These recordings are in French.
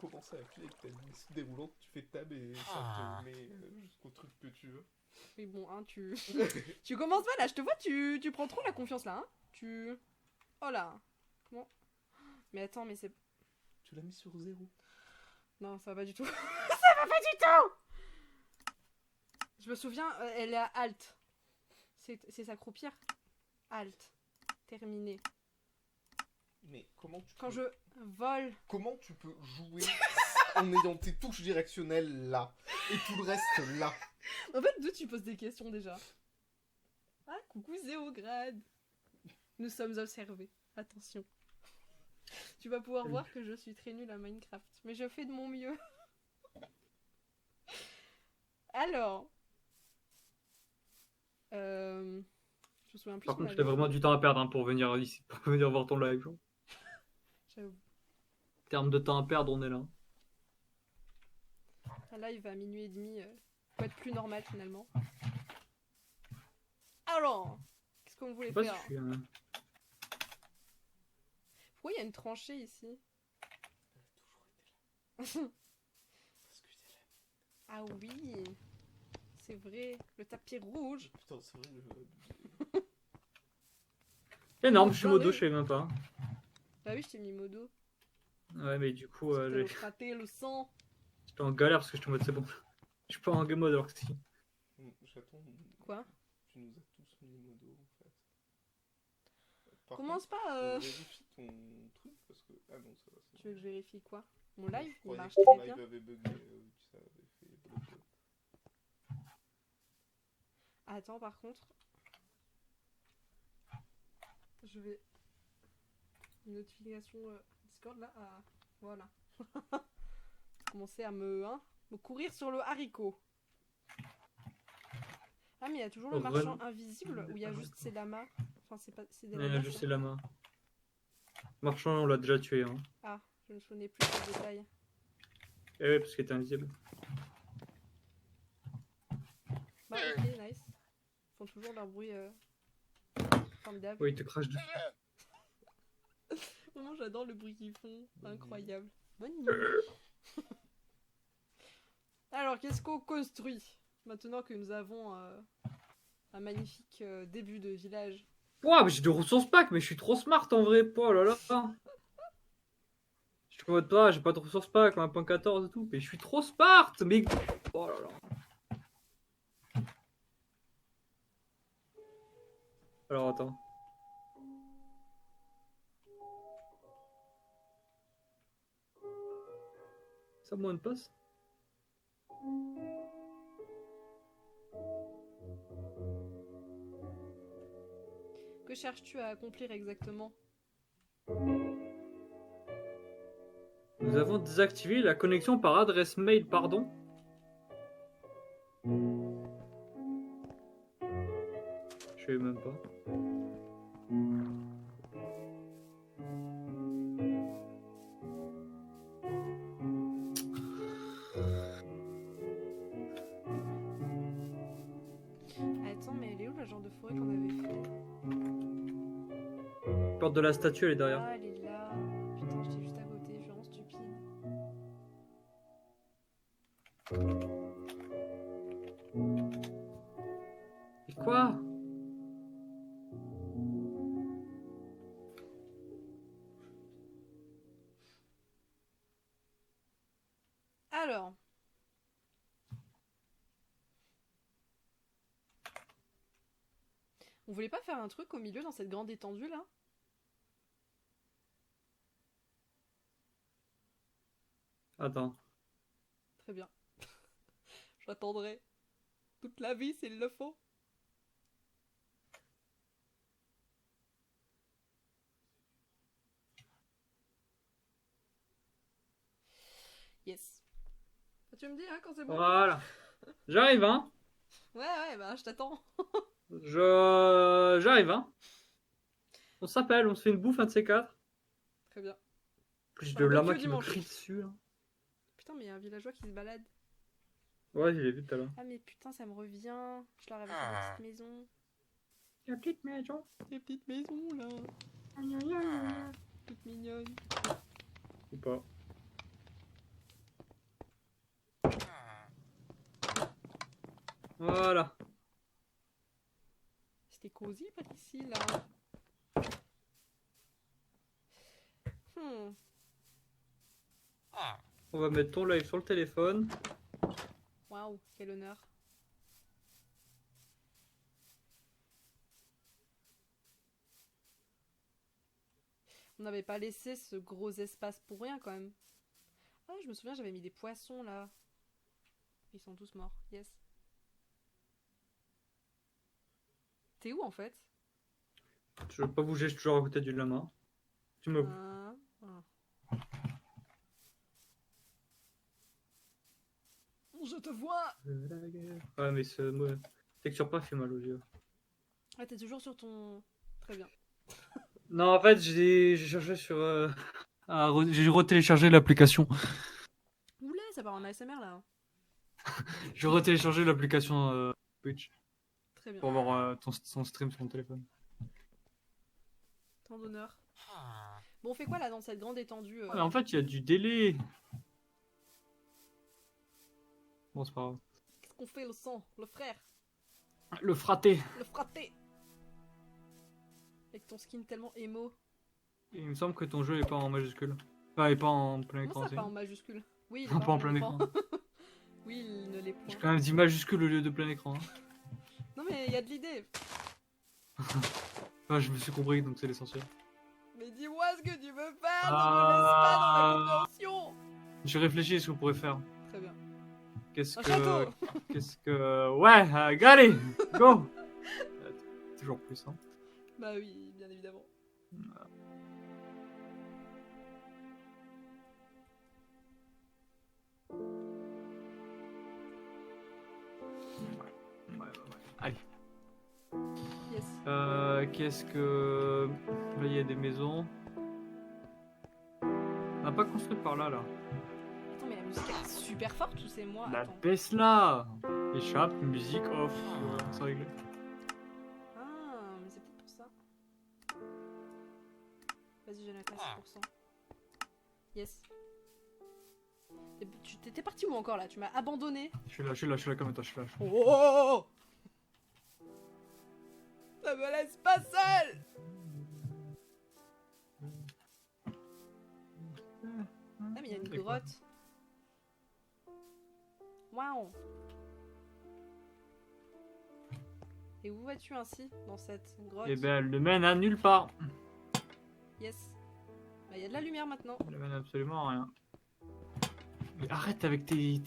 commences à appuyer avec ta liste déroulante, tu fais tab et ça te met jusqu'au truc que tu veux. Oui, bon, hein, tu... tu commences pas là, je te vois, tu prends trop la confiance là, hein. Tu... Oh là. Comment... Mais attends, mais c'est... Tu l'as mis sur 0. Non, ça va pas du tout. Ça va pas du tout. Je me souviens, elle est à Alt. C'est s'accroupir. Alt. Terminé. Mais comment tu Quand peux... je vole... Comment tu peux jouer en ayant tes touches directionnelles là et tout le reste là? En fait, d'où tu poses des questions déjà? Ah, coucou Zéograde. Nous sommes observés. Attention. Tu vas pouvoir voir que je suis très nulle à Minecraft. Mais je fais de mon mieux. Alors... Je me souviens plus. Par contre, j'ai vraiment du temps à perdre hein, pour venir ici, pour venir voir ton live. J'avoue. En termes de temps à perdre, on est là. Un live à minuit et demi peut être plus normal finalement. Alors, qu'est-ce qu'on voulait faire? Si pourquoi il y a une tranchée ici? Ah oui, c'est vrai, le tapis rouge. Putain, c'est vrai. Énorme, je suis modo, je savais même pas. Bah oui, je t'ai mis modo. Ouais, mais du coup, j'ai raté le sang. J'étais en galère parce que je suis en mode c'est bon. Je suis pas en game mode alors que si. J'attends. Quoi? Tu nous as tous mis modo en fait. Commence pas. Vérifie ton truc parce que. Ah non, ça va. Tu veux que je vérifie quoi? Mon live? Il marche très bien. Mon live avait bugué, ça avait fait bloquer. Attends, par contre. Je vais. Une notification Discord là. Ah, voilà. Commencer à me courir sur le haricot. Ah, mais il y a toujours le marchand invisible où il y a juste ces lamas. Enfin, c'est pas. C'est des lamas. Il y a juste ces lamas. Marchand, on l'a déjà tué. Hein. Ah, je ne me souvenais plus de détails. Eh oui, parce qu'il était invisible. Bah, ok, nice. Ils font toujours leur bruit formidable. Oui, il te crache dessus. Vraiment, j'adore le bruit qu'ils font. Incroyable. Bonne nuit. Alors, qu'est-ce qu'on construit maintenant que nous avons un magnifique début de village? Ouah, mais j'ai des ressources pack, mais je suis trop smart en vrai. Oh là là. Je suis en mode pas, j'ai pas de ressources pack, 1.14 et tout, mais je suis trop smart. Mais oh là là. Alors attends. Ça moi une passe? Que cherches-tu à accomplir exactement? Nous avons désactivé la connexion par adresse mail, pardon. Je sais même pas. Attends, mais elle est où le genre de forêt qu'on avait fait? Porte de la statue, elle est derrière. Ah, elle est là. Putain, j'étais juste à côté, je suis vraiment stupide. Et quoi? Alors. On voulait pas faire un truc au milieu dans cette grande étendue là? Attends. Très bien. J'attendrai. Toute la vie s'il le faut. Yes. Tu me dis hein quand c'est bon? Voilà. J'arrive, hein. Ouais, bah je t'attends. J'arrive, hein. On s'appelle, on se fait une bouffe, un de ces quatre. Très bien. Plus de lama qui me crie dessus. Là. Putain, mais il y a un villageois qui se balade. Ouais, je l'ai vu tout à l'heure. Ah, mais putain, ça me revient. Je leur avais fait ma petite maison. La petite maison. Les petites maisons, là. Toute mignonne. Ou pas. Voilà. C'était cosy par ici, là. On va mettre ton live sur le téléphone. Waouh, quel honneur. On n'avait pas laissé ce gros espace pour rien quand même. Ah, je me souviens, j'avais mis des poissons là. Ils sont tous morts, yes. T'es où en fait? Je veux pas bouger, je suis toujours à côté du lama. Tu me... Je te vois! Ouais, mais ce texture pas fait mal aux yeux. Ah, t'es toujours sur ton... Très bien. Non, en fait, j'ai cherché sur... j'ai retéléchargé l'application. Oula, ça part en ASMR là. J'ai retéléchargé l'application Twitch Très bien. pour voir ton stream sur mon téléphone. Tant d'honneur. Bon, on fait quoi là dans cette grande étendue Mais en fait, il y a du délai. Bon, c'est pas grave. Qu'est-ce qu'on fait, le sang? Le frère? Le fraté. Le fraté? Avec ton skin tellement émo. Il me semble que ton jeu est pas en majuscule. Enfin, il est pas en plein Comment écran. ça, pas en majuscule? Oui, il est Non, pas en plein écran. Oui, il ne l'est J'ai point. quand même dit majuscule au lieu de plein écran. Non mais il y a de l'idée. Enfin, je me suis compris, donc c'est l'essentiel. Mais dis-moi ce que tu veux faire, ne me laisse pas dans la compréhension. J'ai réfléchi à ce qu'on pourrait faire. Très bien. Qu'est-ce Un que... château. Qu'est-ce que... Ouais, allez, go. Toujours plus, hein. Bah oui, bien évidemment. Ouais. Allez. Yes. Qu'est-ce que... Là, il y a des maisons. On n'a pas construit par là, là. Attends, mais la musique elle est super forte ou c'est moi? La Attends. baisse là. Échappe, musique, off. C'est réglé. Ah, mais c'est peut-être pour ça. Vas-y, j'ai la classe 6%. Yes. Tu t'étais parti où encore là? Tu m'as abandonné. Je suis là comme toi, je suis là. Oh! Ça me laisse pas seul! Ah, mais il y a une grotte. Waouh! Et où vas-tu ainsi dans cette grotte? Eh ben, elle ne mène à nulle part. Yes. Bah, il y a de la lumière maintenant. Elle ne mène absolument à rien. Mais arrête avec tes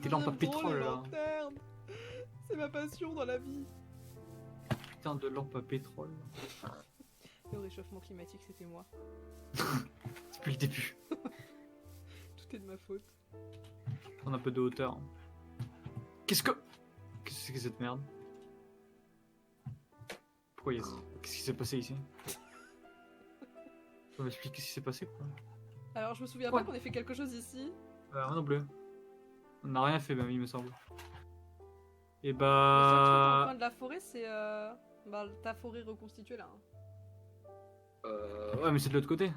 lampes à J'aime trop les pétrole là. lanternes. C'est ma passion dans la vie. Putain de lampes à pétrole. Le réchauffement climatique, c'était moi. Depuis le début. Tout est de ma faute. Prendre un peu de hauteur. Qu'est-ce que c'est que cette merde? Pourquoi Qu'est-ce qui s'est passé ici? Tu peux m'expliquer ce qui s'est passé quoi? Alors, je me souviens Ouais. pas qu'on ait fait quelque chose ici. Moi non plus. On n'a rien fait même, il me semble. Et Le seul truc dans le bah... coin de la forêt, c'est ta forêt reconstituée là. Hein. Ouais mais c'est de l'autre côté.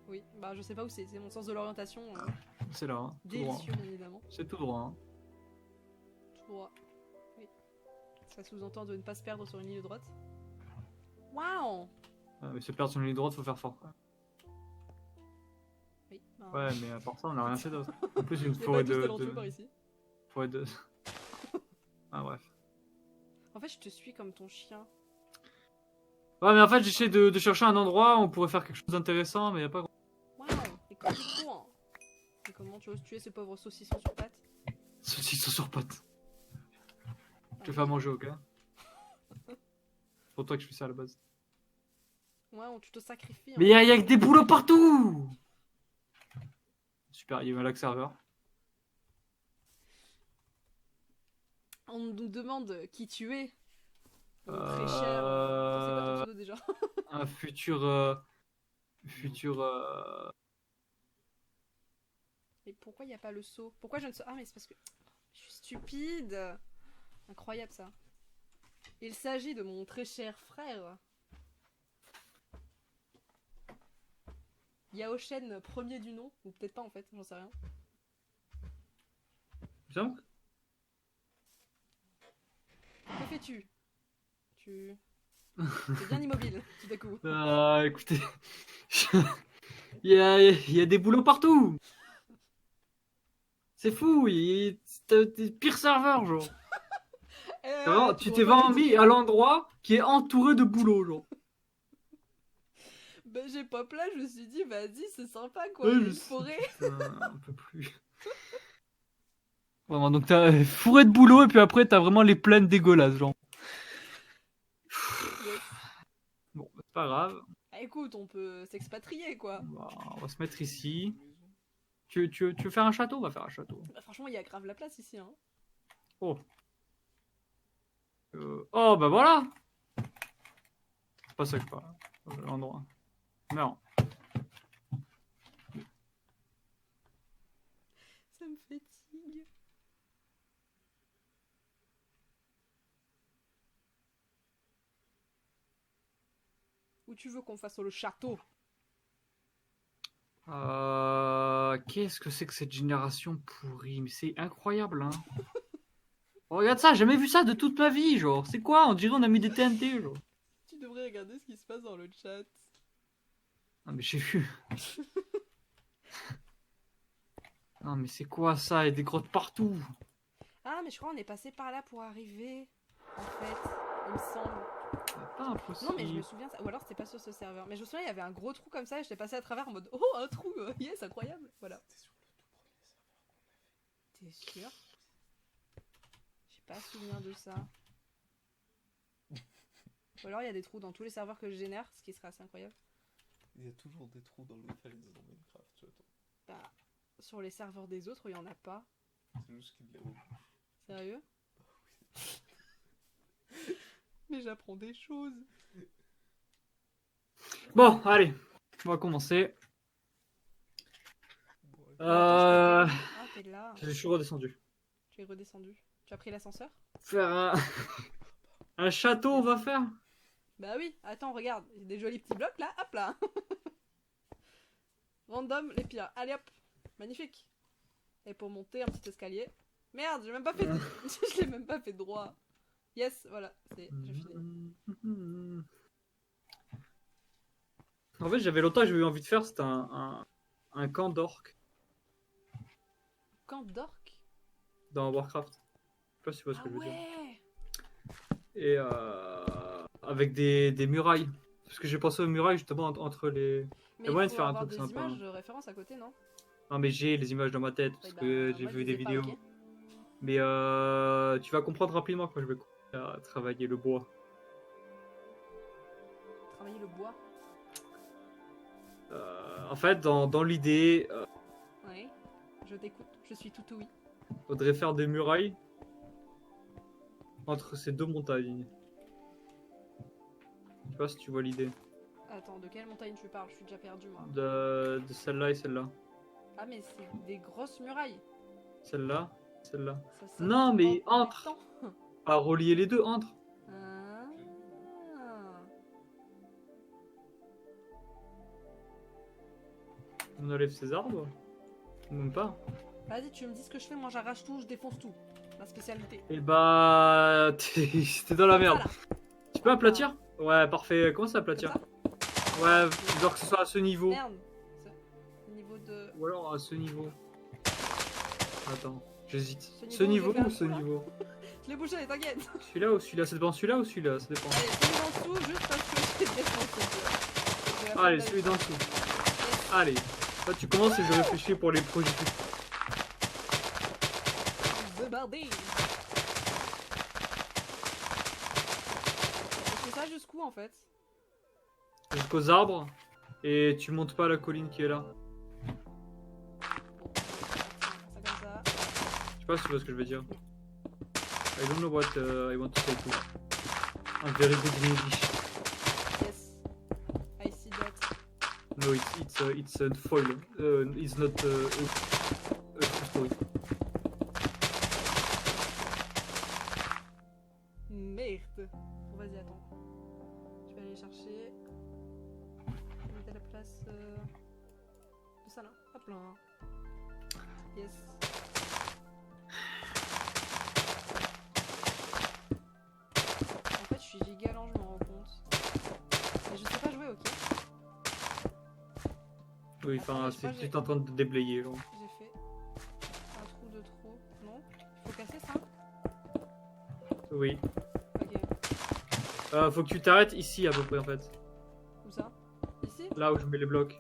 Oui, bah je sais pas où c'est mon sens de l'orientation. C'est là, hein. Tout droit. Délicieux, bien évidemment. C'est tout droit. Hein. Tout droit. Oui. Ça sous-entend de ne pas se perdre sur une ligne droite. Waouh! Ouais, mais se perdre sur une ligne droite, faut faire fort. Oui. bah, Ouais mais à part ça, on n'a rien fait d'autre. En plus une il y a forêt pas tous de... talentueux par ici. Forêt de... Ah bref. En fait, je te suis comme ton chien. Ouais mais en fait j'essaie de chercher un endroit où on pourrait faire quelque chose d'intéressant mais y a pas grand... Waouh! Et comment tu cours, hein. Et comment tu oses tuer ce pauvre saucisson sur pattes? Saucisson sur pattes. Je te fais à manger, ok? C'est pour toi que je fais ça à la base. Ouais, tu te sacrifies. Mais y a que des boulots partout! Super, il y a eu un lag serveur. On nous demande qui tu es. Très cher. Attends, c'est quoi ton pseudo déjà? Un futur... Et pourquoi il n'y a pas le saut? Pourquoi je ne sais... Ah mais c'est parce que... Je suis stupide. Incroyable ça. Il s'agit de mon très cher frère. Yaoshen premier du nom. Ou peut-être pas en fait, j'en sais rien. Il me semble Que fais-tu? Tu... T'es bien immobile, tout d'un coup. Écoutez, il y a des boulots partout. C'est fou, t'es pire serveur, genre. Vraiment, tu t'es vraiment mis à l'endroit qui est entouré de boulot, genre. Ben, j'ai pop là, je me suis dit, vas-y, c'est sympa quoi, Ouais, il y a je une sais. forêt. Un peu plus. Vraiment, donc t'as fourré de boulot et puis après t'as vraiment les plaines dégueulasses, genre. Yes. Bon, c'est pas grave. Ah, écoute, on peut s'expatrier quoi. On va se mettre ici. Tu veux faire un château? On va faire un château. Bah, franchement, il y a grave la place ici. Hein. Oh. Oh, bah voilà. C'est pas ça que je parle. L'endroit. Non. Ça me fatigue. Où tu veux qu'on fasse le château? Qu'est-ce que c'est que cette génération pourrie? Mais c'est incroyable, hein. Oh, regarde ça, j'ai jamais vu ça de toute ma vie, genre. C'est quoi? On dirait on a mis des TNT, genre. Tu devrais regarder ce qui se passe dans le chat. Non, mais j'ai vu. Non, mais c'est quoi ça? Il y a des grottes partout. Ah, mais je crois qu'on est passé par là pour arriver. En fait, il me semble. C'est pas impossible. Non, mais je me souviens. Ou alors c'était pas sur ce serveur. Mais je me souviens, il y avait un gros trou comme ça et je l'ai passé à travers en mode oh, un trou, yes, incroyable. Voilà. T'es sûr? J'ai pas souvenir de ça. Ou alors il y a des trous dans tous les serveurs que je génère, ce qui serait assez incroyable. Il y a toujours des trous dans le Felix dans Minecraft, tu attends. Bah, sur les serveurs des autres, il y en a pas. C'est juste qu'il les rebouche. Sérieux? Mais j'apprends des choses. Bon, allez. On va commencer. Ah, t'es là. Je suis redescendu. Tu es redescendu. Tu as pris l'ascenseur? Faire un château, on va faire. Bah oui, attends, regarde. Il y a des jolis petits blocs là, hop là. Random, les pires. Allez hop. Magnifique. Et pour monter, un petit escalier. Merde, j'ai même pas fait. Je l'ai même pas fait droit. Yes, voilà, j'ai fini. En fait, j'avais longtemps que j'avais eu envie de faire, c'était un camp d'orques Camp d'orques? dans Warcraft. Je sais pas si tu vois ce Ah que je veux dire. ouais. Et avec des murailles. Parce que j'ai pensé aux murailles justement entre les. Mais y a moyen il de faut faire un avoir truc des sympa. images de référence à côté, non? Non, mais j'ai les images dans ma tête parce Ouais, que bah, j'ai moi, je vu les des ai pas, vidéos. ok. Mais tu vas comprendre rapidement quand je vais travailler le bois. Travailler le bois. En fait, dans l'idée, Ouais. Je t'écoute, je suis tout oui. faudrait faire des murailles entre ces deux montagnes. Je sais pas si tu vois l'idée. Attends, de quelle montagne tu parles? Je suis déjà perdu moi. De celle-là et celle-là. Ah mais c'est des grosses murailles. Celle-là, celle-là. Ça Non, te mais prend entre. du temps. Pas relier les deux, entre. Ah. On enlève ces arbres. Même pas. Vas-y, tu me dis ce que je fais, moi j'arrache tout, je défonce tout. Ma spécialité. Et bah. T'es dans la merde. Voilà. Tu peux aplatir? Ouais, parfait. Comment ça aplatir? Comme Ouais, genre que ce soit à ce niveau. Merde. Niveau de... Ou alors à ce niveau. Attends, j'hésite. Ce Ce niveau niveau, ou j'ai ce fait un trou, là niveau? Je l'ai bougé, t'inquiète. Celui-là ou celui-là? Ça dépend celui-là ou celui-là? Ça dépend. Allez, celui en dessous, juste parce que j'ai défoncé. Allez, celui d'en dessous. Allez. Toi, tu commences et je réfléchis pour les projets. The Bardine. C'est ça jusqu'où en fait? Jusqu'aux arbres. Et tu montes pas la colline qui est là. Bon, ça comme ça. Je sais pas si tu vois ce que je veux dire. I don't know what I want to say to. I'm very good in English. Yes. I see that. No, it's a foil. It's not a true story. Merde. Bon, vas-y, attends. Je vais aller chercher. Je vais mettre à la place de ça là. Hop là. Yes. Oui, Attends, enfin, mais je crois que tu es en train de déblayer, genre. j'ai fait un trou de trop. Non? Il faut casser ça? Oui. Ok. Faut que tu t'arrêtes ici, à peu près, en fait. Où ça? Ici? Là où je mets les blocs.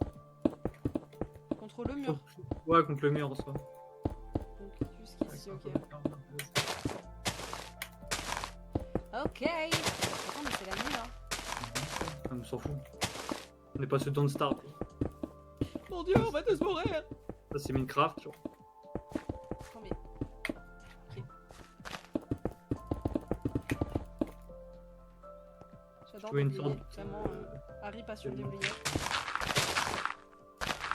Contre le mur. Ouais, contre le mur, en soi. Donc jusqu'ici, ok. Ok. Attends, mais c'est la nuit là. On s'en fout. On est pas sur Don't Starve. Mon dieu, on va tous mourir. Ça, c'est Minecraft, genre. Attends, mais. Ok. J'adore Oui, une déblayer. sorte, Vraiment, Harry passion de- déblayer.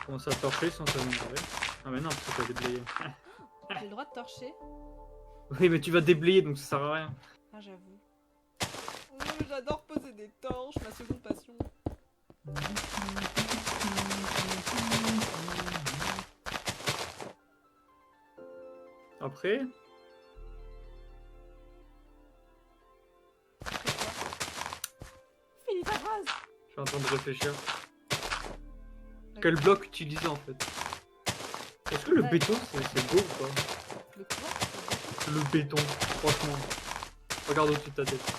Commence à torcher sans te demander. Ah, mais non, parce que t'as déblayé. J'ai le droit de torcher. Oui, mais tu vas déblayer, donc ça sert à rien. Ah, j'avoue. J'adore poser des torches, ma seconde passion. Après, Finis ta phrase. je suis en train de réfléchir. Quel bloc utiliser, en fait? Est-ce que le Ouais. béton, c'est beau ou pas? Le quoi? Le béton, franchement. Regarde au-dessus de ta tête.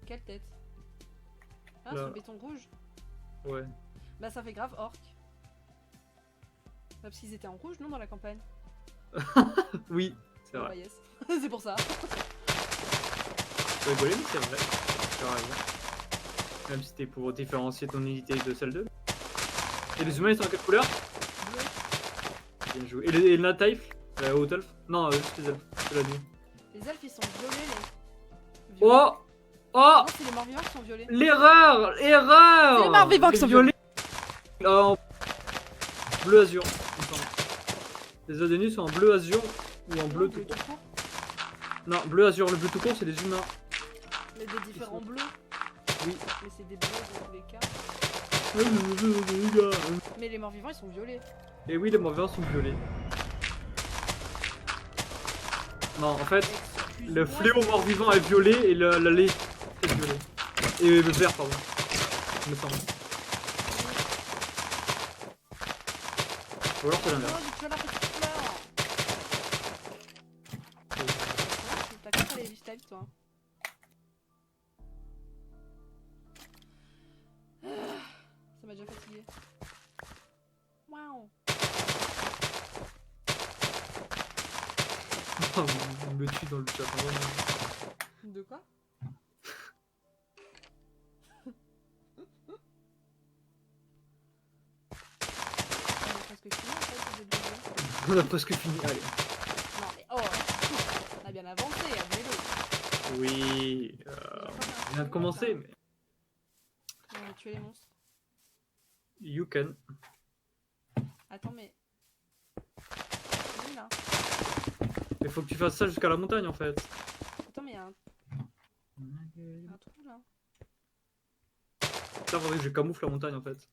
Quelle tête? Ah, Là. c'est le béton rouge. Ouais. Bah, ça fait grave orc. Bah, parce qu'ils étaient en rouge, non, dans la campagne? Oui, c'est Oh, vrai. bah, yes. C'est pour ça. Tu rigoler, mais c'est vrai. Tu as raison. Même si c'était pour différencier ton unité de celle d'eux. Et les humains, ils sont en quelle couleur? Bleu. Bien joué. Et le Night Elf? Haut Elf? Non, juste les elfes. C'est la nuit. Les elfes, ils sont violets, les. Oh! Oh! Non, c'est les morts vivants qui sont violets. L'erreur! Erreur! C'est les morts vivants qui sont violets. En bleu azur, il me semble. Les Adénus sont en bleu azur ou en bleu Non, tout bleu court. court. Non, bleu azur, le bleu tout court, c'est les humains. Mais des différents bleus. Oui. Mais c'est des bleus dans tous les cas. Mais les morts vivants, ils sont violets. Et oui, les morts vivants sont violets. Non, en fait, le Excuse-moi, fléau mort-vivant est violet et la lait est violet. Et le vert, pardon. Il me semble. Ou alors c'est Oh, l'inverse. j'ai tué la petite fleur. T'as qu'à faire les lifestyles, toi. Ah, ça m'a déjà fatigué. Waouh. On me tue dans le chat. De quoi? On a presque fini en fait, de déblayer. On a presque fini. Allez. Non mais oh, on a bien avancé, admets-le. Oui. On vient de commencer, mais. On va tuer les monstres. You can. Attends mais... Oui là. Mais faut que tu fasses ça jusqu'à la montagne en fait. Attends mais il y a un trou là. Ça faudrait que je camoufle la montagne en fait.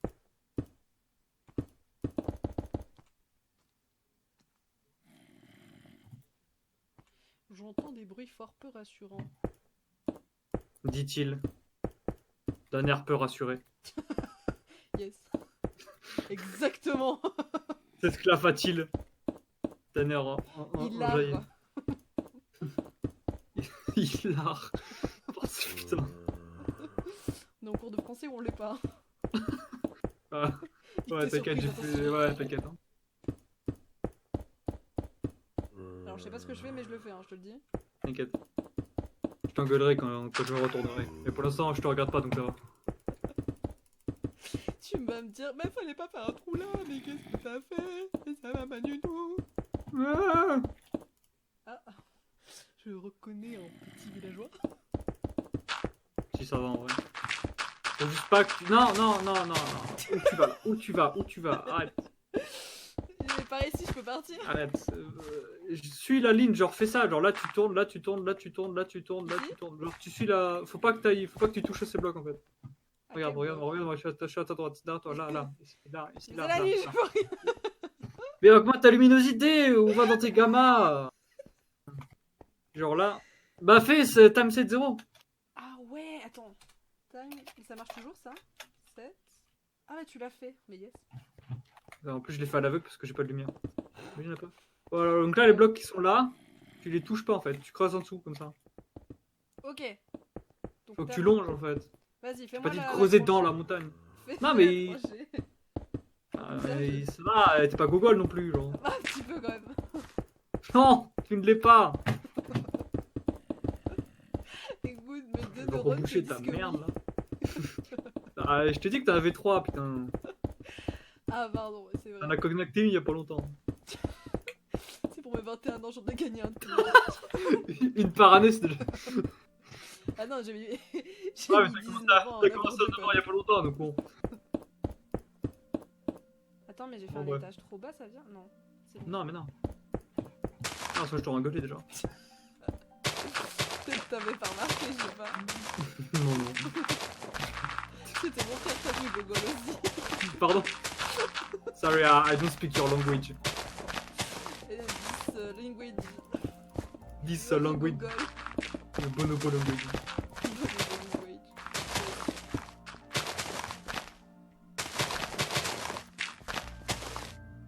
J'entends des bruits fort peu rassurants. Dit-il. D'un air peu rassuré. Yes. Exactement. S'esclaffa-t-il. D'un air Hilar. enjaillé. Hilar. Oh, putain. On est en cours de français ou on l'est pas? Ah, ouais, t'inquiète, j'ai fait. Ouais, t'inquiète. Hein. Alors je sais pas ce que je fais mais je le fais, hein, je te le dis. T'inquiète. Je t'engueulerai quand je retournerai. Mais pour l'instant, je te regarde pas donc ça va. Tu vas me dire, mais fallait pas faire un trou là, mais qu'est-ce que t'as fait? Et ça va pas du tout. Ah, Ah, je le reconnais en petit villageois. si ça va en vrai. Faut juste pas que tu. Non, non, non, non, non. Où tu vas là? Où tu vas? Où tu vas? Arrête. Mais par ici, je peux partir. Arrête. Je suis la ligne, genre fais ça. Genre là tu tournes, là tu tournes, là tu tournes, là tu tournes, là tu tournes. Genre tu suis la. Faut pas que tu touches ces blocs en fait. Regarde, Ok, regarde, bon. regarde, moi je suis à ta droite, là, toi, là, ici, là, ici, C'est là, la là, nuit, là. je peux rien. Mais augmente ta luminosité ou va dans tes gammas. Genre là. Bah fais ce time set 0. Ah ouais, attends. Time, ça marche toujours ça? 7. Ah, mais tu l'as fait. Mais yes. En plus, je l'ai fait à l'aveugle parce que j'ai pas de lumière. Mais il y en a pas. Voilà, donc là, les blocs qui sont là, tu les touches pas en fait. Tu creuses en dessous comme ça. Ok. Donc, Faut que t'as- tu longes en fait. Vas-y, J'ai fais-moi pas dit de la creuser tranchée. dans la montagne. Fais-moi Non, la mais- tranchée. Ça va, t'es pas gogol non plus, genre. Un petit peu quand même. Non, tu ne l'es pas. Écoute, mes deux Je vais neurones te reboucher disent ta que merde oui. là. Ah, je t'ai dit que t'en avais 3, putain. Ah, pardon, c'est T'en vrai. as connecté une il y a pas longtemps. C'est pour mes 21 ans, j'en ai gagné un tour. Une par année, c'est déjà. Ah non, j'ai mis, j'ai Ouais, mais mis ça 19 ans. t'as commencé à se voir il y a pas longtemps, donc bon. Attends, mais j'ai fait Bon, un bref. étage trop bas, ça vient? Non. C'est bon. Non, mais non. Non, ça je t'aurais engueulé déjà. Peut-être que t'avais pas remarqué, je sais pas. Non, non. C'était mon frère, t'as vu Gogol aussi. Pardon. Sorry, I don't speak your language. Et language. This language. Gogol. Le bonobo language. Language.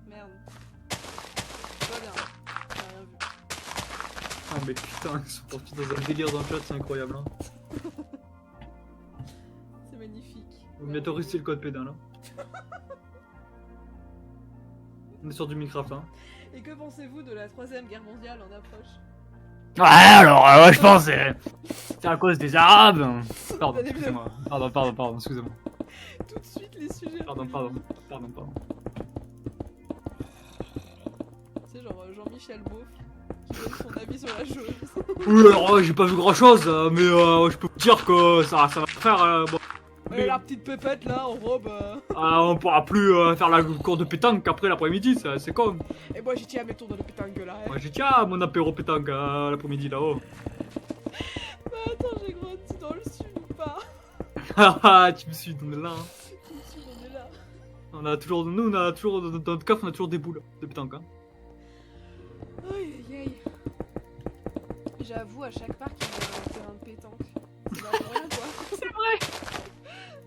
Merde. Tout va bien. J'ai rien vu. Ah, mais putain, ils sont partis dans un délire dans le chat, c'est incroyable. Hein. C'est magnifique. Faut bientôt rester le code pédale. Hein. On est sur du Minecraft, hein. Et que pensez-vous de la 3ème guerre mondiale en approche? Ouais, alors, je pense c'est à cause des Arabes. Pardon, excusez-moi. Pardon, excusez-moi. Tout de suite les sujets. Pardon. C'est genre Jean-Michel Beauf qui donne son avis sur la chose. Oui, alors, j'ai pas vu grand chose, mais je peux vous dire que ça va faire. Bon, Et la petite pépette là en robe. on pourra plus faire la cour de pétanque après l'après-midi, c'est con. Et moi j'y tiens à mes tours de la pétanque là. Hein. Moi j'ai tiens à mon apéro pétanque l'après-midi là-haut. Bah attends, j'ai grandi dans le sud ou pas? Haha, tu me suis donné là. Hein. Je me suis donné là. Nous on a toujours, dans notre coffre on a toujours des boules de pétanque. Hein. Aïe aïe aïe. J'avoue, à chaque parc il y a un terrain de pétanque. C'est pas pour rien quoi. C'est vrai.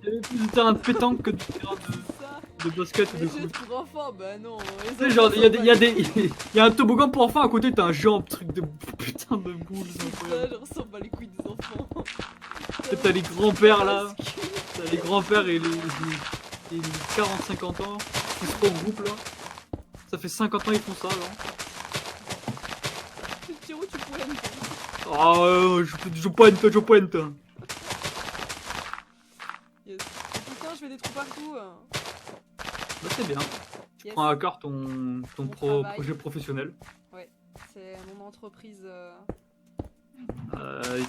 Il y avait plus de terrain de pétanque que de terrain C'est ça. de basket ou de Les foot. jeux pour enfants, bah non. Tu sais, genre, il y a un toboggan pour enfants à côté, t'as un géant truc de putain de boules. C'est Ça, incroyable. genre, s'en bat les couilles des enfants. Et t'as les grands-pères là, t'as les grands-pères et les 40-50 ans qui se regroupent là. Ça fait 50 ans ils font ça là. Tu tires où tu pointes. Ah, je pointe. Yes. Oh, putain, je fais des trous partout. Bah c'est bien. Tu Yes. prends à cœur ton Mon travail. projet professionnel. C'est mon entreprise.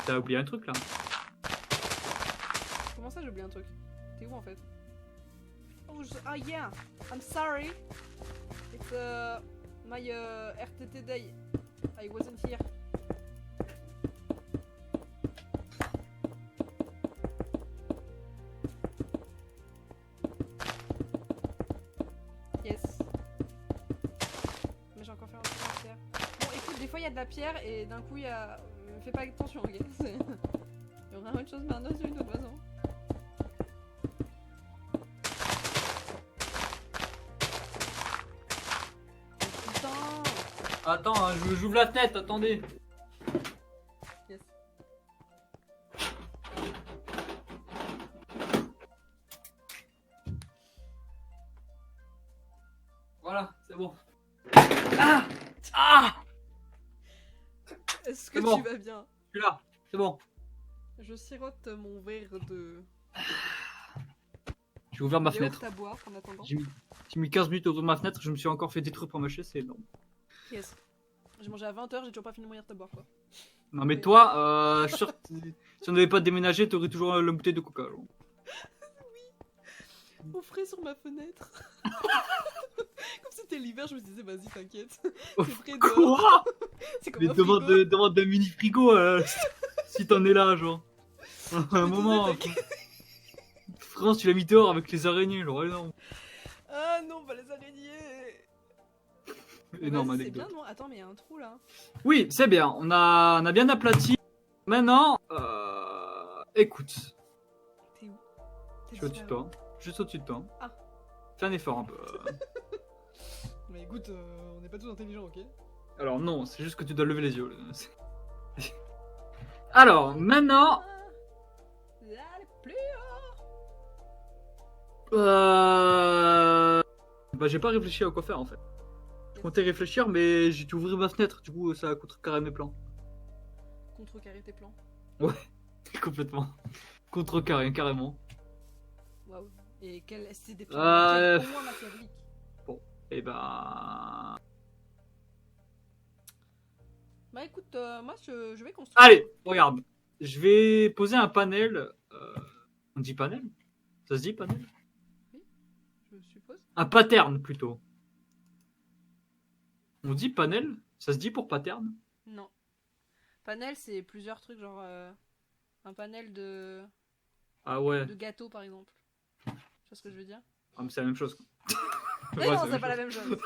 T'as oublié un truc là. Comment ça, j'ai oublié un truc? T'es où en fait? Oh, ah yeah, I'm sorry. It's my RTT day. I wasn't here. Yes. Mais j'ai encore fait un truc en pierre. Bon, écoute, des fois il y a de la pierre et d'un coup il y a. Fais pas attention, ok? Il y aura autre chose merdeuse de toute façon. Putain! Attends, hein, j'ouvre la tête, attendez. Yes. Voilà, c'est bon. Ah, Est-ce que C'est bon. tu vas bien? je suis là, c'est bon. Je sirote mon verre de. J'ai ouvert ma Yaourt fenêtre. à boire en attendant. J'ai mis 15 minutes à ouvrir ma fenêtre, je me suis encore fait détruire par ma chaise, c'est énorme. Yes. J'ai mangé à 20h, j'ai toujours pas fini mon yaourt à boire quoi. Non mais toi, je suis sûr que si on n'avait pas déménagé, t'aurais toujours la bouteille de coca. Genre. Au frais sur ma fenêtre. Comme c'était l'hiver, je me disais, vas-y, t'inquiète. C'est frais dehors. Quoi? C'est comme Mais un frigo. demande un mini frigo si t'en es là, genre. À un me moment. disais, France, tu l'as mis dehors avec les araignées, genre énorme. Ah non, pas les araignées. Énorme Vas-y, c'est anecdote. bien, non? Attends, mais il y a un trou là. Oui, c'est bien, on a bien aplati. Maintenant, écoute, T'es où? je suis au-dessus de toi. juste au-dessus de toi. Ah. Fais un effort un peu. Mais écoute, on n'est pas tous intelligents, ok? Alors non, c'est juste que tu dois lever les yeux. Alors, maintenant... Plus Bah j'ai pas réfléchi à quoi faire en fait. Je comptais réfléchir mais j'ai dû ouvrir ma fenêtre, du coup ça a contrecarré mes plans. contrecarrer tes plans. Complètement. Contrecarré, carrément. Waouh. Et quel c'est des plans Euh, au moins machiavéliques. Et bah... Bah écoute, moi je vais construire. Allez, regarde. Je vais poser un panel. On dit panel? Ça se dit panel? Je suppose. Un pattern plutôt. On dit panel? Ça se dit pour pattern? Non. Panel, c'est plusieurs trucs, genre un panel de Ah ouais. gâteaux par exemple. Tu vois ce que je veux dire? Ah, mais c'est la même chose. Mais Ouais, non, c'est c'est pas la même chose.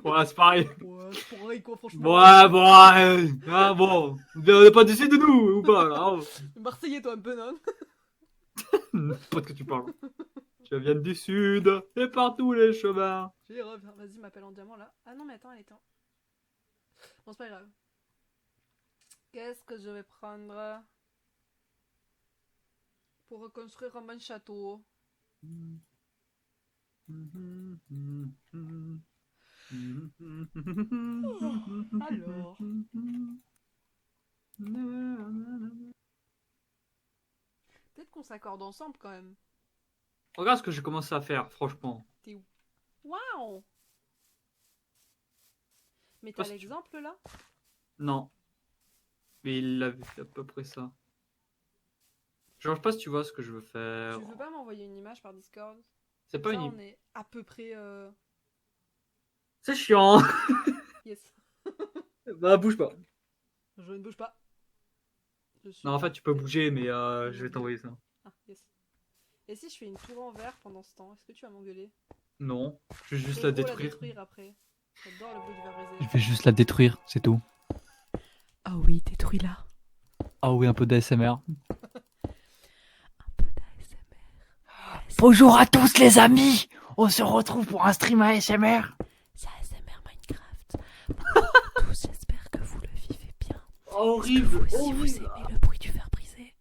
Ouais, c'est pareil. Ouais, c'est pareil quoi, franchement. Ouais, bon, ah, bon. On n'est pas d'ici de nous, ou pas là, hein. Marseillais toi un peu, non? Pas de que tu parles. Je viens du sud, et par tous les chemins. J'y reviens. Vas-y, m'appelle en diamant là. Ah non, mais attends, elle est en. Bon, c'est pas grave. Qu'est-ce que je vais prendre pour reconstruire mon château? Alors. Peut-être qu'on s'accorde ensemble quand même. Regarde ce que j'ai commencé à faire, franchement. T'es où? Waouh! Mais Pas t'as si tu- l'exemple là? Non. Mais il a vu à peu près ça. Genre, je sais pas si tu vois ce que je veux faire. Tu veux pas m'envoyer une image par Discord? C'est pas Ça, une on est à peu près. C'est chiant. Yes. Bah, bouge pas. Je ne bouge pas. Je suis Non, en fait, tu peux bouger, mais je vais Mobile. t'envoyer ça. Ah, yes. Et si je fais une tour en verre pendant ce temps, est-ce que tu vas m'engueuler? Non, je vais juste Et la faut détruire. après. J'adore le bruit du verre Je brisé. vais juste la détruire, c'est tout. Ah oui, détruis-la. Ah oui, un peu d'ASMR. Un peu d'ASMR. Bonjour à tous les amis. On se retrouve pour un stream ASMR. C'est ASMR Minecraft. Bonjour à tous, j'espère que vous le vivez bien. Horrible. Vous aussi, vous aimez le bruit du verre brisé.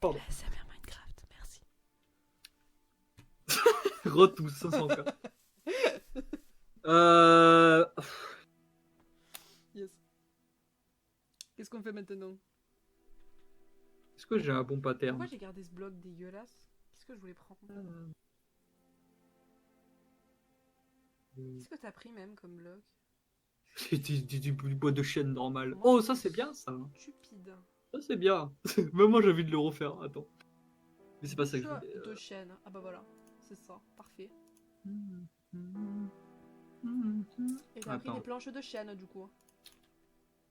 Pardon. ASMR Minecraft, merci. Retousse 500K. Yes. Qu'est-ce qu'on fait maintenant? Est-ce que j'ai un bon pattern? Pourquoi j'ai gardé ce bloc dégueulasse? Qu'est-ce que je voulais prendre? Qu'est-ce que t'as pris même comme bloc? C'est du bois de chêne normal. Oh, ça c'est bien ça. Stupide. Ça c'est bien. Même moi j'ai envie de le refaire. Attends. Mais c'est pas ça que je Choix voulais. de chaîne. Ah bah voilà, c'est ça, parfait. Et t'as pris Attends. des planches de chêne du coup.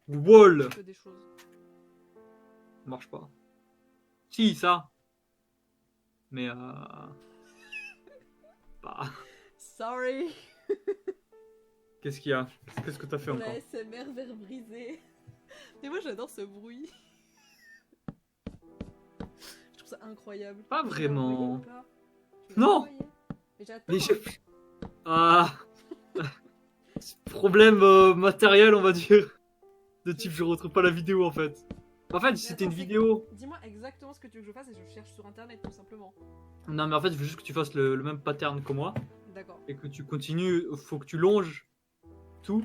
Wall. Que des choses. Marche pas. Si, ça. Mais bah. Sorry. Qu'est-ce qu'il y a? Qu'est-ce que t'as fait Pour la encore? ASMR verre brisé. Mais moi j'adore ce bruit. Je trouve ça incroyable. Pas Tu l'as vraiment. envoyé ou pas? Tu l'as Non. envoyé? Mais j'attends. Mais ah. Problème matériel, on va dire. De type, je retrouve pas la vidéo en fait. En fait, c'était attends, une c'est- vidéo. Dis-moi exactement ce que tu veux que je fasse et je cherche sur internet tout simplement. Non, mais en fait, je veux juste que tu fasses le même pattern que moi. D'accord. Et que tu continues. Faut que tu longes tout.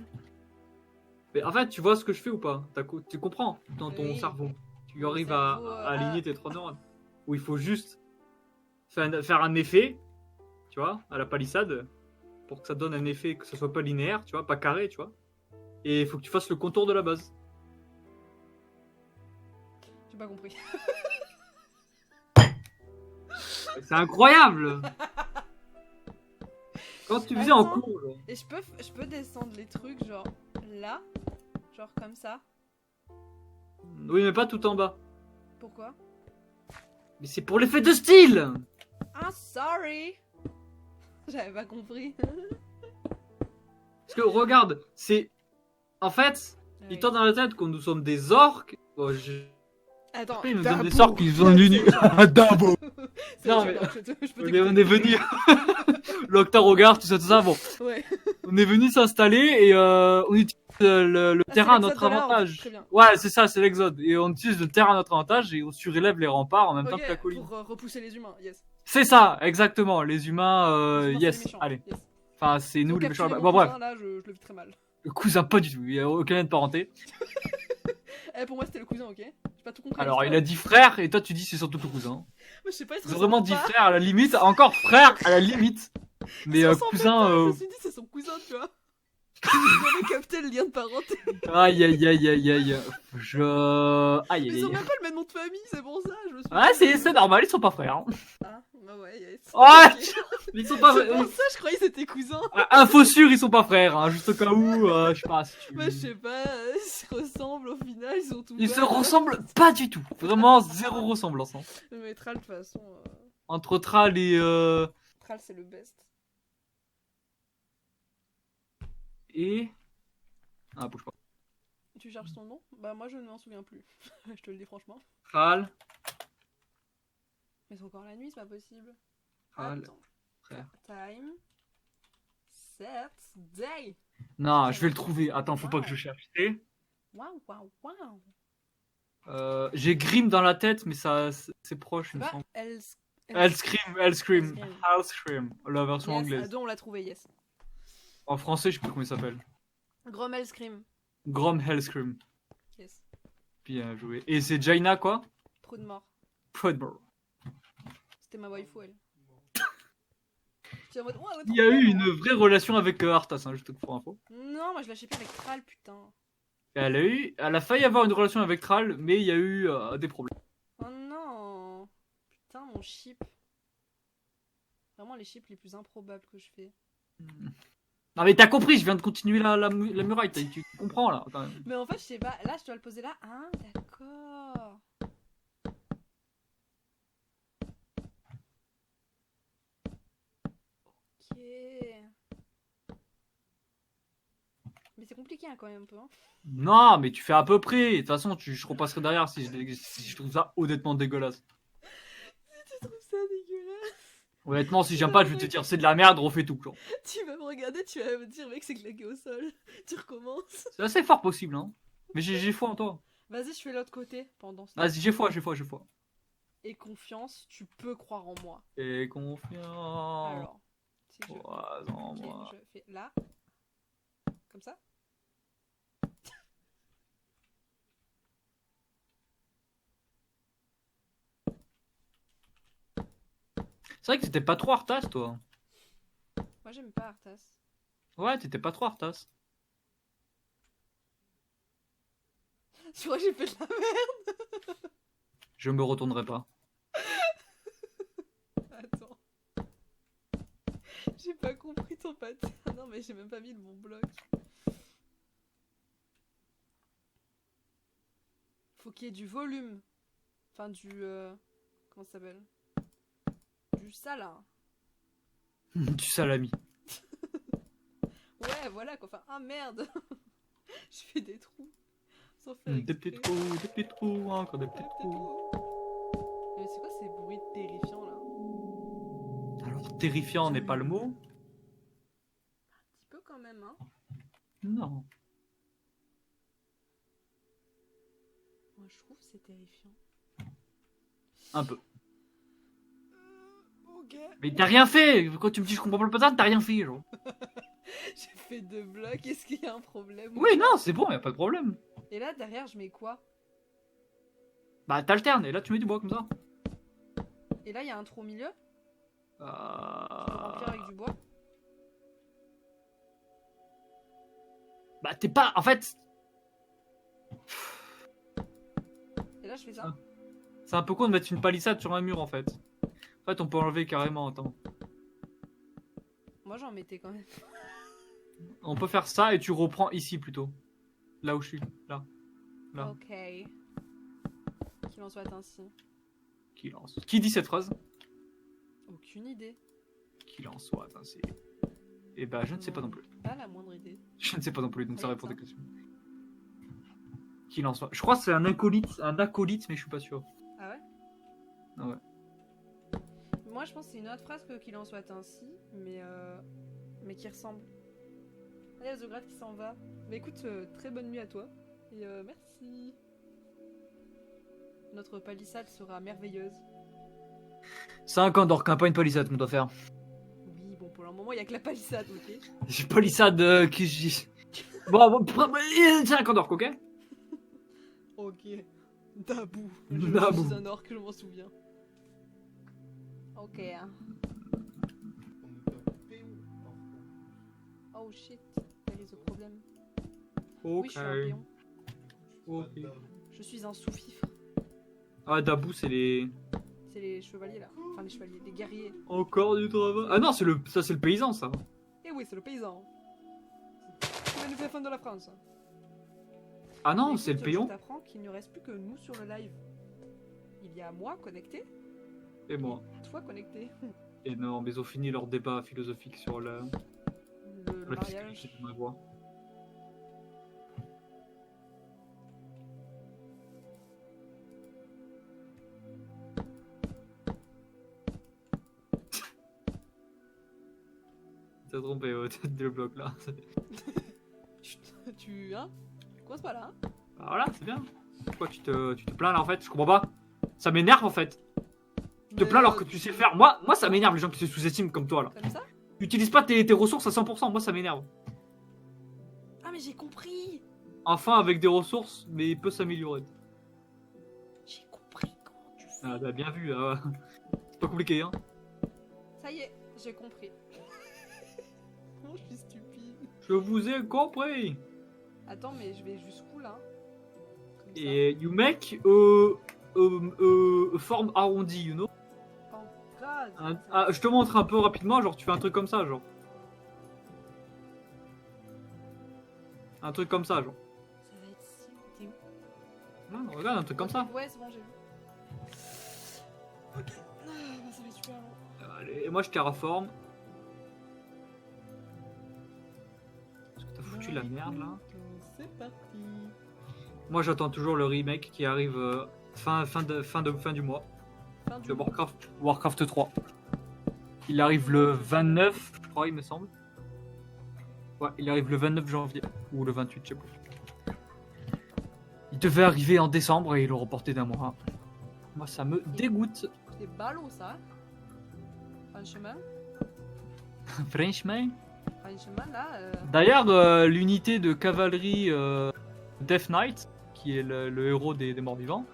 Mais en fait, tu vois ce que je fais ou pas? Tu comprends dans ton Oui. cerveau. Tu Mon arrives cerveau, à aligner tes 3 neurones. Où il faut juste faire un effet, tu vois, à la palissade. Pour que ça donne un effet, que ce soit pas linéaire, tu vois, pas carré, tu vois. Et il faut que tu fasses le contour de la base. J'ai pas compris. C'est incroyable! Quand tu faisais en Attends. cours, genre. Et je peux descendre les trucs genre là, genre comme ça. Oui, mais pas tout en bas. Pourquoi? Mais c'est pour l'effet de style! Ah sorry. J'avais pas compris. Parce que regarde, c'est. En fait, il Oui. tient dans la tête que nous sommes des orques. Bon, Attends, Après, ils nous donnent des Dabo. sorts qui sont venus. Dabo. c'est Non, sûr, mais- je peux On t'écouter. est venu. L'Octarogard, tout ça. Bon, Ouais. on est venu s'installer et on utilise le Ah, terrain à c'est notre l'Exode de l'Horde. avantage. Très bien. Ouais, c'est ça, c'est l'Exode. Et on utilise le terrain à notre avantage et on surélève les remparts en même temps Ok, que la colline. pour repousser les humains, yes. C'est ça, exactement. Les humains, Les humains, c'est les yes. méchants, Allez. yes. Enfin, c'est nous Faut les méchants. capturer Bon, mon bref. cousin, là, je le vis très mal. Le cousin, pas du tout. Il n'y a aucun lien de parenté. Eh, pour moi, c'était le cousin, ok? J'ai pas tout compris. Alors, il a dit frère et toi, tu dis c'est surtout ton cousin. Moi, je sais pas, il se Ils ont ressemble vraiment dit pas. frère à la limite. Encore frère à la limite. Il Mais se ressemble cousin. pas, je me suis dit, c'est son cousin, tu vois. J'ai jamais capté le lien de parenté. Aïe, aïe, aïe, aïe, aïe. Aïe, Ils aïe, ont aïe. même pas le même nom de famille, c'est pour ça. Je me suis Ah, dit, c'est normal, ils sont pas frères. Hein. Ah, bah ouais, yes. Ah, Ok. Ils sont pas C'est pour ça, je croyais que c'était cousin. Info sûr, ils sont pas frères. Hein. Juste au cas où, je sais pas si tu. Bah, je sais pas, ils se ressemblent au final, ils sont tous Ils se verts. ressemblent pas du tout. Vraiment zéro ressemblance. Hein. Mais Tral, de toute façon, Entre Tral et. Tral, c'est le best. Et. Ah, bouge pas. Tu cherches son nom? Bah, moi, je ne m'en souviens plus. Je te le dis franchement. Tral. Mais c'est encore la nuit, c'est pas possible. Tral. Attends. frère. Time. Set. Day. Non, je vais le trouver. Attends, faut pas que je cherche. Waouh, waouh, waouh. J'ai Grim dans la tête, mais ça, c'est proche, il me Bah, semble. Hellscream. Hellscream. La version Yes, anglaise. Ado, on l'a trouvé, yes. En français, je sais plus comment il s'appelle. Grom Hellscream. Grom Hellscream. Yes. Bien joué. Et c'est Jaina quoi? Trop de morts. Proudmore. C'était ma waifu, elle. J'étais en mode, ouah, Il y a eu une vraie relation avec Arthas, hein, juste pour info. Non, moi je lâchais plus avec Tral, putain. Elle a failli avoir une relation avec Thrall, mais il y a eu des problèmes. Oh non. Putain, mon chip. Vraiment les chips les plus improbables que je fais. Non mais t'as compris, je viens de continuer la muraille, tu comprends là quand même. Mais en fait, je sais pas, là je dois le poser là. Ah, d'accord. Ok. Mais c'est compliqué hein, quand même un peu. Hein. Non mais tu fais à peu près, de toute façon je repasserai derrière si je trouve ça honnêtement dégueulasse. Tu trouves ça dégueulasse? Honnêtement si j'aime pas je vais te dire c'est de la merde, refais tout. Genre. Tu vas me regarder, tu vas me dire mec c'est claqué au sol. Tu recommences. C'est assez fort possible hein. Mais j'ai foi en toi. Vas-y, je fais l'autre côté pendant ce temps. Vas-y j'ai foi. Et confiance, tu peux croire en moi. Et confiant. Alors, si je... Crois en Ok, moi. je fais là. Comme ça. C'est vrai que t'étais pas trop Arthas toi. Moi j'aime pas Arthas. Ouais t'étais pas trop Arthas. Tu vois, j'ai fait de la merde. Je me retournerai pas. Attends. J'ai pas compris ton pattern. Non, mais j'ai même pas mis le bon bloc. Faut qu'il y ait du volume. Enfin, du. Comment ça s'appelle? Du salin. Du salami. Ouais, voilà quoi. Enfin, ah merde. Je fais des trous. Sans faire Des petits exprès. trous, encore des petits Des petits trous. trous. Mais c'est quoi ces bruits terrifiants là? Alors terrifiant n'est pas le mot. Un petit peu quand même, hein. Non. Moi je trouve que c'est terrifiant. Un peu. Ok. Mais t'as rien fait. Quand tu me dis je comprends pas le pattern, t'as rien fait genre. J'ai fait 2 blocs. Est-ce qu'il y a un problème? Oui non c'est bon, y a pas de problème. Et là derrière je mets quoi? Bah t'alternes et là tu mets du bois comme ça. Et là il y a un trou au milieu? Je peux remplir avec du bois? Bah t'es pas... En fait... Et là je fais ça? Ah. C'est un peu con de mettre une palissade sur un mur en fait. En fait on peut enlever carrément, attends. Moi j'en mettais quand même. On peut faire ça et tu reprends ici plutôt. Là où je suis, là. Là. Ok. Qu'il en soit ainsi. Qu'il en soit... Qui dit cette phrase? Aucune idée. Qu'il en soit ainsi. Et bah je ne sais pas non plus. Pas la moindre idée. Je ne sais pas non plus, donc ça Rien répond que à des questions. qu'il en soit. Je crois que c'est un acolyte, mais je suis pas sûr. Ah ouais? Ah ouais. Moi, je pense que c'est une autre phrase que qu'il en soit ainsi, mais qui ressemble. Ah, il y a Zograd qui s'en va. Mais écoute, très bonne nuit à toi. Et merci. Notre palissade sera merveilleuse. 5 ans d'or, pas une palissade qu'on doit faire. Oui, bon, pour le moment, il n'y a que la palissade, ok? J'ai palissade qui je dis. Bon, 5 ans d'or, ok? Ok. Dabou. Dabou. Je suis un orc, je m'en souviens. Ok. On est un péon. Oh shit, there is a problem. Ok. Oui, je suis un péon. Ok. Je suis un sous-fifre. Ah, Dabou, c'est les. C'est les chevaliers là. Enfin, les chevaliers, les guerriers. Encore du travail. Ah non, ça c'est le paysan, ça. Eh oui, c'est le paysan. Qui va nous faire fondre de la France. Ah non, Mais c'est le écoute, payon. Je t'apprends qu'il ne reste plus que nous sur le live. Il y a moi connecté, Et moi. toi connecté. Et non, mais ils ont fini leur débat philosophique sur la Le mariage. fiscalité de ma voix. T'as trompé, tête le bloc là. Chut, tu commences pas là, hein? Bah voilà, c'est bien. Pourquoi tu te plains là en fait? Je comprends pas. Ça m'énerve en fait. Tu te Mais, plains alors que tu sais le faire. Moi ça m'énerve les gens qui se sous-estiment comme toi là. Comme ça? Tu utilises pas tes ressources à 100%, moi ça m'énerve. Ah, mais j'ai compris! Enfin avec des ressources, mais il peut s'améliorer. J'ai compris comment tu fais. Ah bah bien vu, c'est pas compliqué hein. Ça y est, j'ai compris. Oh, je suis stupide. Je vous ai compris. Attends, mais je vais jusqu'où là? Comme ça. Et you make a forme arrondie, you know. Oh, grave. Je te montre un peu rapidement, genre tu fais un truc comme ça, genre. Un truc comme ça, genre. Ça va être si. T'es où? Non, regarde, un truc comme ça. Ouais, c'est bon, j'ai vu. Ok. Ah, bah, ça va être super long. Allez, et moi je terraforme. Est-ce que t'as foutu la merde là? C'est parti. Moi j'attends toujours le remake qui arrive fin du mois Fin du de mois. Warcraft 3. Il arrive le 29, je crois, il me semble. Ouais, il arrive le 29 janvier ou le 28, je sais plus. Il devait arriver en décembre et ils l'ont reporté d'un mois. Moi ça me dégoûte. C'est ballot ça. Franchement. Frenchman. Franchement là. D'ailleurs, l'unité de cavalerie Death Knight, qui est le héros des morts vivants,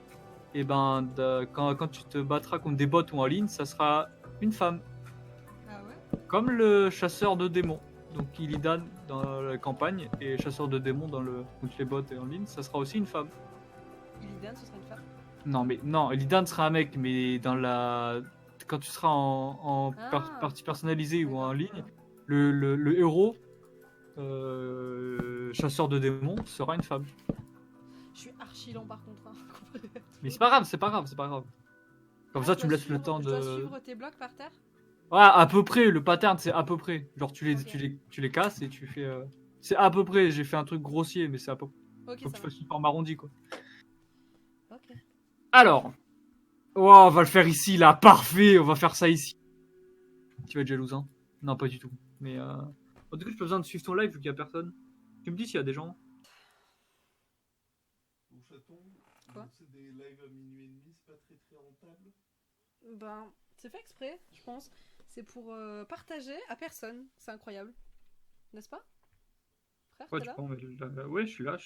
et ben quand tu te battras contre des bots ou en ligne, ça sera une femme. Ah ouais? Comme le chasseur de démons. Donc Illidan dans la campagne et chasseur de démons contre les bots et en ligne, ça sera aussi une femme. Illidan, ce serait une femme. Non, Illidan sera un mec, mais quand tu seras en Ah. partie personnalisée ou en D'accord. ligne, le héros chasseur de démons sera une femme. Je suis archi lent par contre. Hein. Mais c'est pas grave. Comme ça, tu me laisses le temps Je dois de. suivre tes blocs par terre? Ouais, à peu près, le pattern c'est à peu près. Genre, Ok. tu les casses et tu fais. C'est à peu près, j'ai fait un truc grossier, mais c'est à peu près. Ok, Faut que ça tu va. fasses une forme arrondie quoi. Ok. Alors, oh, on va le faire ici là, parfait, on va faire ça ici. Tu vas être jalouse, hein? Non, pas du tout. Mais en tout cas, j'ai pas besoin de suivre ton live vu qu'il y a personne. Tu me dis s'il y a des gens. Au chaton, Quoi? c'est des lives à minuit et demi, c'est pas très rentable. Ben, c'est fait exprès, je pense. C'est pour partager à personne. C'est incroyable. N'est-ce pas? Frère, Ouais, t'es tu là? prends, ouais, je suis là.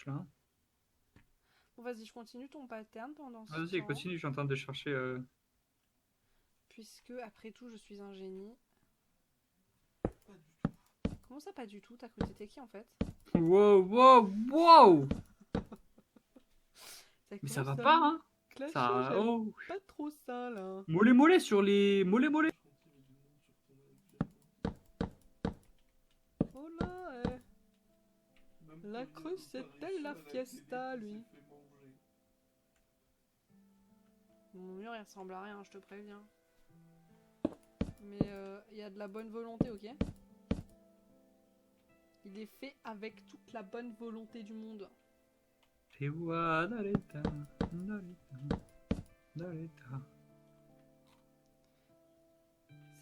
Bon, vas-y, je continue ton pattern pendant ce Vas-y, temps. continue, je suis en train de chercher. Puisque, après tout, je suis un génie. Pas du tout. Comment ça, pas du tout? T'as cru que t'étais qui en fait? Wow! Mais ça va pas, hein? Clash, Ça. j'aime Oh! pas trop ça là. Mollet sur les. Mollet. Oh là, La crue, c'est-elle la fiesta, lui? Mon mur, il ressemble à rien, je te préviens. Mais il y a de la bonne volonté, ok? Il est fait avec toute la bonne volonté du monde. Tewa dareta, dareta, dareta.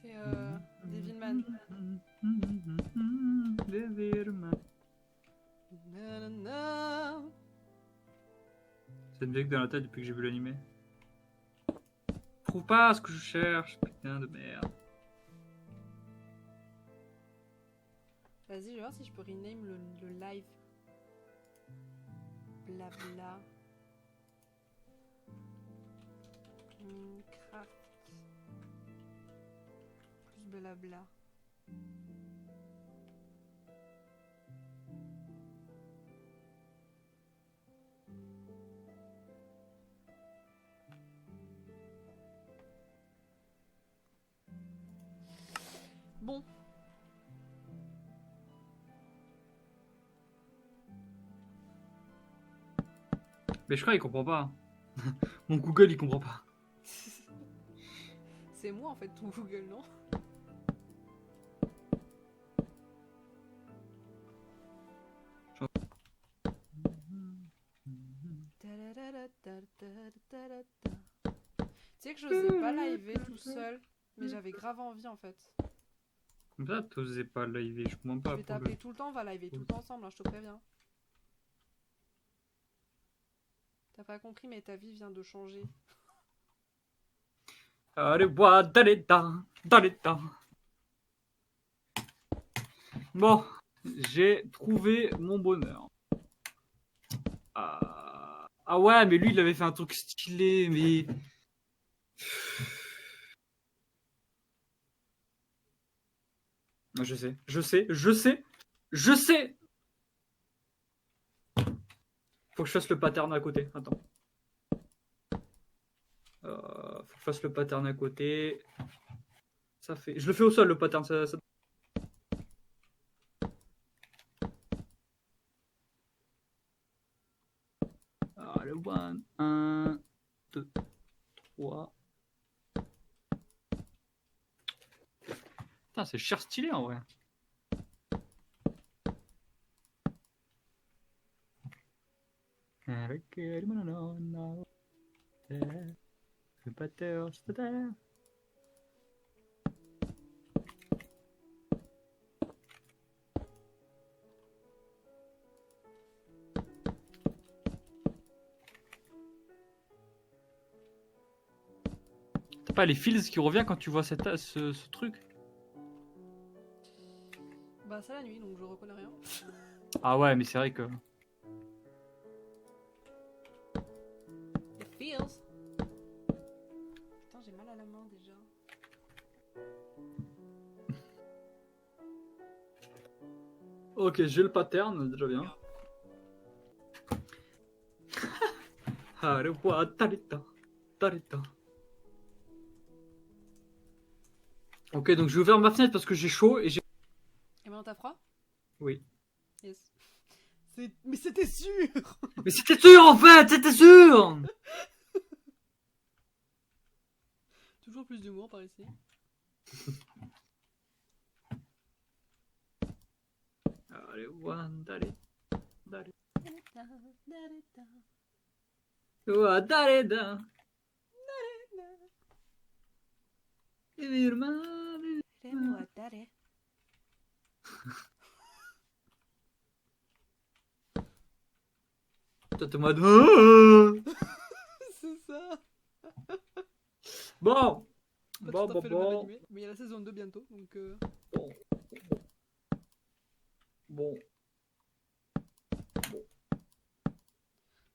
C'est Devilman. Devilman. Nanana. Ça me vient que dans la tête depuis que j'ai vu l'animé. Trouve pas ce que je cherche, putain de merde. Vas-y, je vais voir si je peux rename le live. Blabla. Craft. Plus blabla. Bon. Mais je crois qu'il comprend pas. Mon Google il comprend pas. C'est moi en fait ton Google, non? Tu sais que j'osais pas liver tout seul, mais j'avais grave envie en fait. Comme ça, t'osais pas live, je comprends pas. Je vais t'appeler tout le temps, on va liver tout le temps ensemble, hein, je te préviens. T'as pas compris, mais ta vie vient de changer. Allez, bois, daleta, daleta. Bon, j'ai trouvé mon bonheur. Ah ouais, mais lui, il avait fait un truc stylé, mais... Je sais. Faut que je fasse le pattern à côté. Attends. Faut que je fasse le pattern à côté. Ça fait... Je le fais au sol, le pattern. Ça... Alors, le 1, 2, 3. Putain, c'est cher stylé en vrai. Avec le mononon, le batteur, c'était. T'as pas les feels qui revient quand tu vois ce truc? Bah c'est la nuit, donc je reconnais rien. Ah ouais, mais c'est vrai que... The feels. Putain, j'ai mal à la main déjà. Ok, j'ai le pattern, déjà bien. Harewa tarita, tarita. Ok, donc j'ai ouvert ma fenêtre parce que j'ai chaud et j'ai... Et maintenant t'as froid? Oui. Yes. Mais c'était sûr. Mais c'était sûr en fait, c'était sûr. Toujours plus d'humour par ici. Allez, one, dale, dale. Wa, dale, da. Toi, t'es en mode... C'est ça. Bon. Pas Bon, tout à bon, fait le même bon. animé, mais il y a la saison 2 bientôt, donc Bon.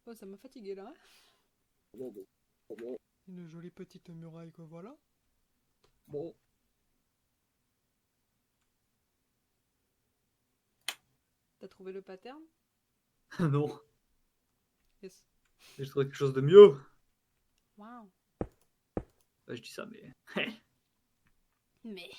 oh, ça m'a fatigué là. Bon. Une jolie petite muraille que voilà. Bon. T'as trouvé le pattern? Non. Yes. J'ai trouvé quelque chose de mieux. Waouh. Je dis ça, mais... Mais...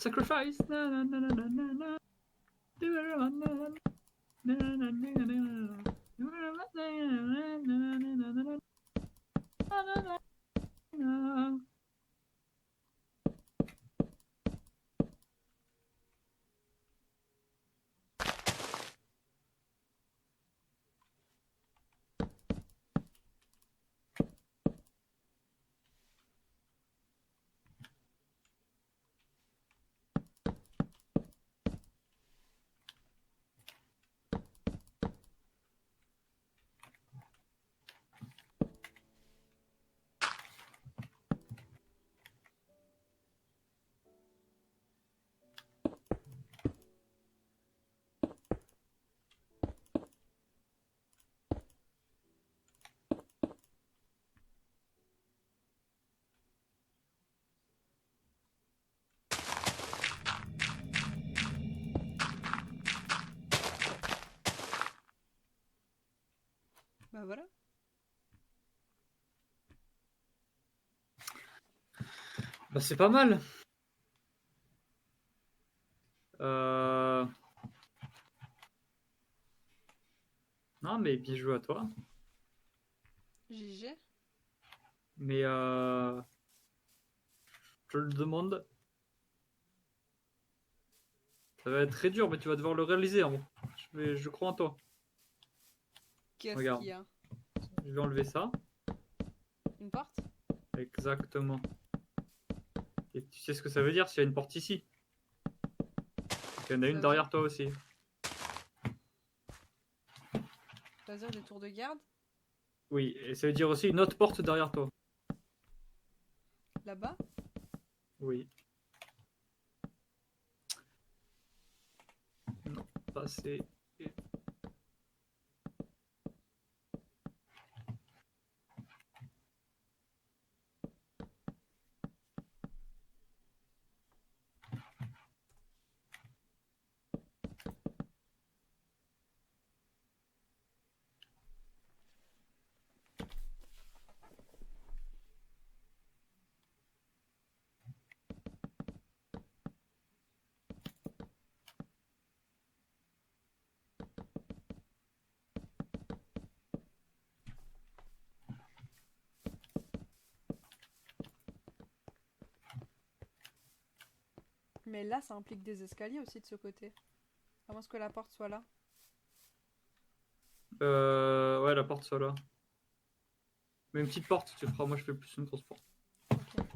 Sacrifice. Na, na, na, na, na, na, na. Na, na, na, na, na, na. Bah voilà. Bah, c'est pas mal. Euh... Non, mais bien joué à toi. GG. Mais je le demande. Ça va être très dur, mais tu vas devoir le réaliser. Hein. Je crois en toi. Qu'est-ce Regarde. qu'il y a? Je vais enlever ça. Une porte? Exactement. Et tu sais ce que ça veut dire s'il y a une porte ici? Il y en a une veut derrière dire- toi aussi. Ça veut dire des tours de garde? Oui, et ça veut dire aussi une autre porte derrière toi. Là-bas? Oui. Non, pas assez. Mais là, ça implique des escaliers aussi de ce côté. À moins que la porte soit là. Ouais, la porte soit là. Mais une petite porte, tu feras. Moi, je fais plus une grosse porte. Ok.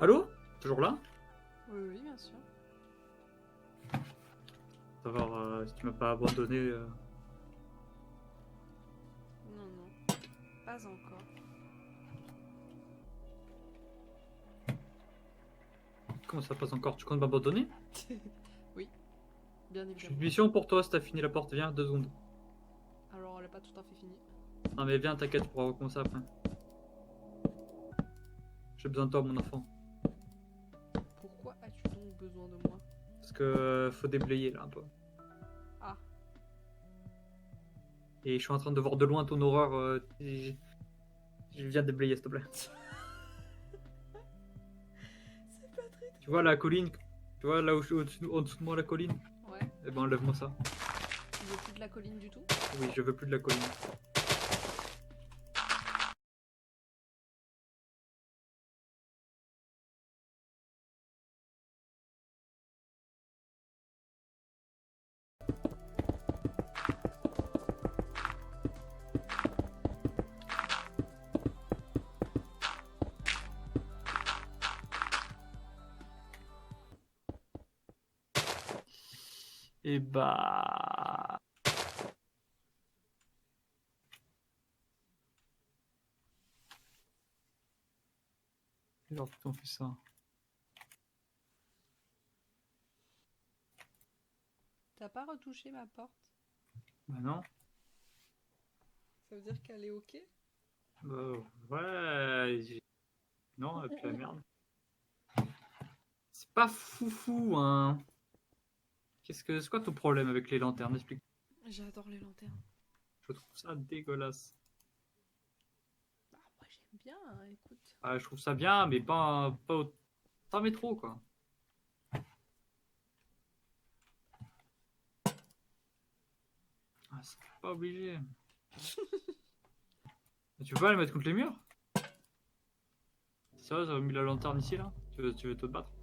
Allô? Toujours là? Oui, oui, bien sûr. Savoir si tu m'as pas abandonné. Non, non. Pas encore. Comment ça passe encore? Tu comptes m'abandonner? Oui, bien J'ai une évidemment. mission pour toi si t'as fini la porte. Viens, 2 secondes. Alors, elle est pas tout à fait finie. Non mais viens, t'inquiète, on pourra recommencer après. J'ai besoin de toi, mon enfant. Pourquoi as-tu donc besoin de moi? Parce que faut déblayer là un peu. Ah, Et je suis en train de voir de loin ton horreur. Je viens déblayer, s'il te plaît. c'est pas très... Tu vois la colline? Tu vois là où en dessous de moi la colline? Ouais, Eh ben enlève-moi ça. tu veux plus de la colline du tout? Oui, je veux plus de la colline. Et bah... Alors putain, on fait ça. T'as pas retouché ma porte? Bah non. Ça veut dire qu'elle est ok? Bah ouais. Non, et puis la merde. C'est pas foufou, hein. C'est quoi ton problème avec les lanternes? Explique. J'adore les lanternes. Je trouve ça dégueulasse. Bah, moi j'aime bien, hein, écoute. Ah, je trouve ça bien, mais pas mais trop, quoi. Ah, c'est pas obligé. Tu veux pas les mettre contre les murs? C'est ça, j'avais mis la lanterne ici, là? Tu veux te battre?